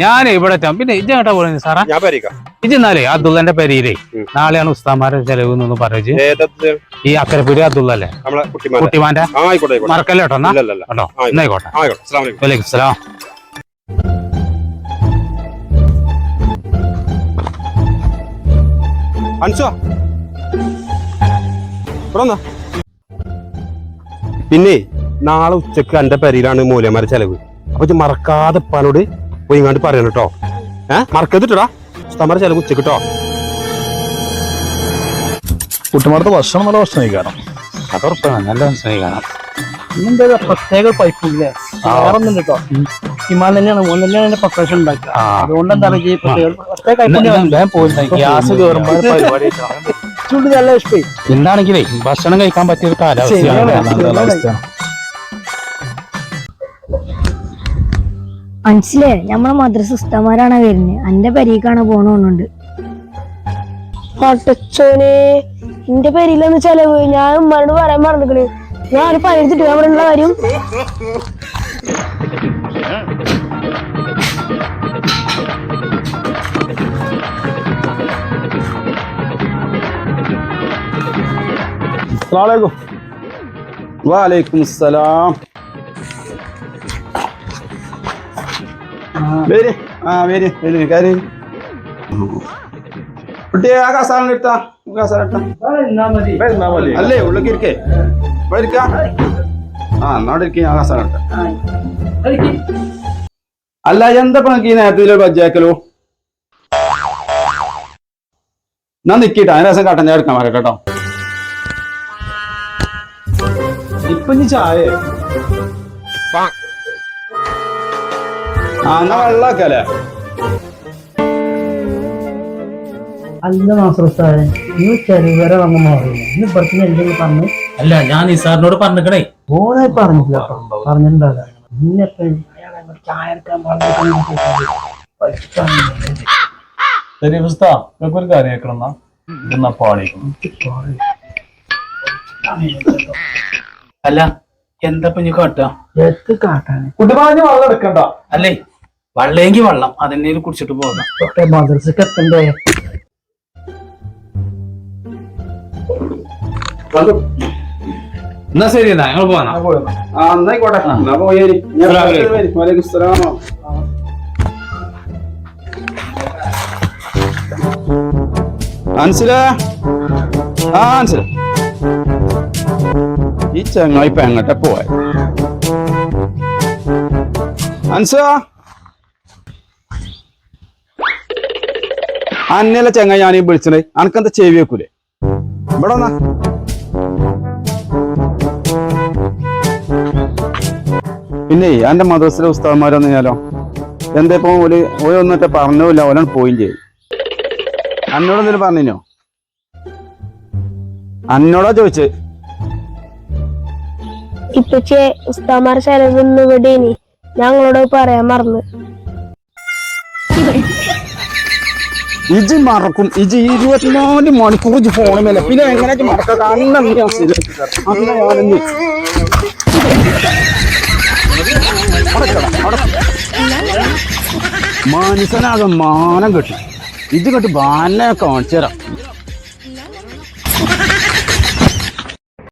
ഞാൻ ഇവിടെ പിന്നെ ഇജേട്ടാ പറയുന്നത് സാറാ ഇജെന്നാലേ അബ്ദുള്ളന്റെ പെരയിലേ നാളെയാണ് ഉസ്താമാരെ ചെലവ് എന്നൊന്നും പറഞ്ഞു ഈ അക്കരപ്പുരി അബ്ദുള്ള അല്ലേ കുട്ടിമാന്റെ മറക്കല്ലോ കേട്ടോ കേട്ടോ എന്നായിക്കോട്ടെ. വലൈക്കും സലാം. പിന്നെ നാളെ ഉച്ചക്ക് എന്റെ പെരയിലാണ് മൂലമാരെ ചെലവ്. അപ്പൊ മറക്കാതെ പലോട് പോയി ഇങ്ങാണ്ട് പറയണം കേട്ടോ. മറക്കത്തിട്ടാ ഉസ്താമാരെ ചെലവ് ഉച്ചക്ക് കേട്ടോ. കുട്ടിമാർക്ക് ഭക്ഷണം നല്ല ഭക്ഷണം കഴിക്കണം. അതുറപ്പാണ്, നല്ല ഭക്ഷണം കഴിക്കണം. ഇന്നെന്താ പ്രത്യേക പൈപ്പില്ലേ വേറൊന്നും കേട്ടോ. ഇമാൻ തന്നെയാണ് മോൻ തന്നെയാണ് എന്റെ പ്രൊഫഷൻ ഉണ്ടാക്കുക. അതുകൊണ്ടെന്താ ഗ്യാസ് കയറുമ്പോ പരിപാടി ചൂട് നല്ല ഇഷ്ടമായി. എന്താണെങ്കിലേ ഭക്ഷണം കഴിക്കാൻ പറ്റിയ ഒരു കാലാവസ്ഥയാണ്. മനസ്സിലേ നമ്മളെ മദ്രസ ഉസ്താമാരാണ് വരുന്നത്. എന്റെ പെരീക്കാണ് പോണോന്നുണ്ട്. ഒട്ടച്ചോനെ എന്റെ പെരിയിലൊന്ന് ചെലവ് ഞാൻ ഉമ്മാനോട് പറയാൻ പറഞ്ഞിരിക്കണ്. ഞാൻ ഒരു പണിയെടുത്തിട്ട് അവിടെ ഉള്ള കാര്യം വാലൈക്കും സലാം. കുട്ടിയെ ആ കസാല എടുത്താ അല്ലേ ഉള്ളിലേക്ക് ഇരിക്കേ ഇവിടെ ഇരിക്കാം. എന്നോട് ഇരിക്കേ ആ കസാല എടുത്ത. അല്ല എന്താ ഈ നേരത്തെ ബജ്ജാക്കലോ? ഞാൻ നിക്കിട്ടാ അതിന് രസം കട്ടൻ ചായ എടുക്കാൻ പറയട്ടെ കേട്ടോ. ഇപ്പൊ നീ ചായ എന്നാ വെള്ളാക്കല്ലേ? അല്ല മാസ്റ്റർ ചെറുവരെ വന്ന് മാറിയില്ല. ഇന്ന് ഇപ്പത്തിന് എന്തെങ്കിലും പറഞ്ഞു? അല്ല ഞാൻ നിസാറിനോട് പറഞ്ഞേ. ഓനായി പറഞ്ഞില്ല, പറഞ്ഞിട്ടുണ്ടാവില്ല. ഇന്നിപ്പ ചായ എടുക്കാൻ ഒരു കാര്യം കേൾക്കണം. അല്ല എന്താ ഇപ്പൊ കാട്ടാ? കാട്ടാണ് കുട്ടിമാഞ്ഞ് വെള്ളം എടുക്കണ്ട. അല്ലേ വെള്ളമെങ്കിൽ വെള്ളം അതെന്നെ കുടിച്ചിട്ട് പോകാം. മദ്രസക്ക് എത്തണ്ടേ? എന്നാ ശരി, എന്നാ ഞങ്ങൾ പോകാം. എന്നായിക്കോട്ടെ. ഈ ചങ്ങായി ഇപ്പൊ എങ്ങട്ടെ പോയ? അന്നല്ല ചങ്ങായി ഞാനീ വിളിച്ചത്. അനക്കെന്താ ചെവി വെക്കൂലേ? ഇവിടെ വന്നാ പിന്നെ എന്റെ മദ്രസയിലെ ഉസ്താദന്മാരെന്ന് കഴിഞ്ഞാലോ എന്താ ഇപ്പൊ ഓല് ഒന്നിട്ട് പറഞ്ഞില്ല, ഓലാണ് പോയും ചെയ്യും. അന്നോട് എന്തെങ്കിലും പറഞ്ഞോ? അന്നോടാ ചോദിച്ചേ. ഇപ്പച്ചേ ഉസ്താമാർ ചെലവൊന്നും ഇവിടേനി ഞങ്ങളോട് പറയാൻ മറന്ന്. ഇജ് മറക്കും. ഇജ് 24 മണിക്കൂർ ഫോണുമല്ല. പിന്നെ എങ്ങനെ മറക്കാം? മനുഷ്യനാകെ മാനം കെട്ടി. ഇത് കെട്ടി ബാനെ കാണിച്ചു തരാം.